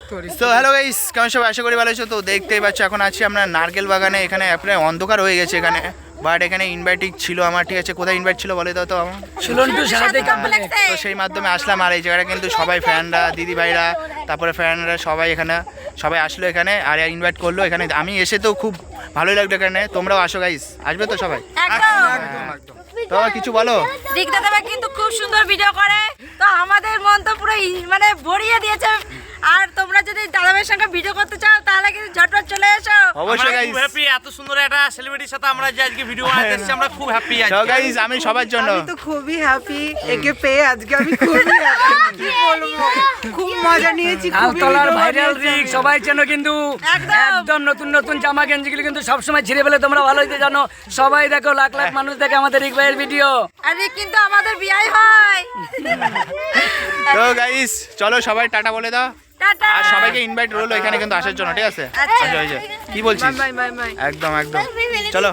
তো hello guys, কেমন সবাই? আশা করি ভালো আছো। তো দেখতেই পাচ্ছ এখন আছি আমরা নারকেল বাগানে। এখানে প্রায় অন্ধকার হয়ে গেছে এখানে, বাট এখানে ইনভাইটিং ছিল আমার, ঠিক আছে? কোথায় ইনভাইট ছিল বলে দাও তো আমার। তো সেই মাধ্যমে আসলাম। আর এই জায়গাটা কিন্তু সবাই ফ্যানরা, দিদি ভাইরা, তারপরে ফ্যানরা সবাই এখানে সবাই আসলো এখানে আর ইনভাইট করলো এখানে। আমি এসে তো খুব ভালোই লাগলো এখানে। তোমরাও আসো গাইস, আসবে তো সবাই? তো কিছু বলো। দিকটা দেবে কিন্তু খুব সুন্দর ভিডিও করে, তো আমাদের মন তো পুরো মানে ভরিয়ে দিয়েছে। আর তোমরা যদি দাদাভাইয়ের সঙ্গে ভিডিও করতে চাও তাহলে কিন্তু ঝটপট চলে এসো। অবশ্যই গাইস, হ্যাপি এত সুন্দর একটা সেলিব্রিটির সাথে আমরা যে আজকে ভিডিও বানাতে এসেছি, আমরা খুব হ্যাপি আছি। তো গাইস আমি সবার জন্য আমি তো খুবই হ্যাপি একে পেয়ে। আজকে আমি খুবই হ্যাপি, কি বলবো, খুব মজা নিয়েছি। আলতলার ভাইরাল রিক সবাই চেনো কিন্তু একদম। একদম নতুন নতুন জামা গেঞ্জিগুলো কিন্তু সবসময় ছিঁড়ে ফেলে, তোমরা ভালোই তো জানো। সবাই দেখো, লাখ লাখ মানুষ দেখে আমাদের রিক ভাইয়ের ভিডিও। আর রিক কিন্তু আমাদের বিয়ে হয়। তো গাইস চলো সবাই টাটা বলে দাও। টাটা। আর সবাইকে ইনভাইট রইলো এখানে কিন্তু আসার জন্য, ঠিক আছে? আচ্ছা। আচ্ছা, ওই যে কি বলছিস? Bye bye bye. একদম একদম, চলো।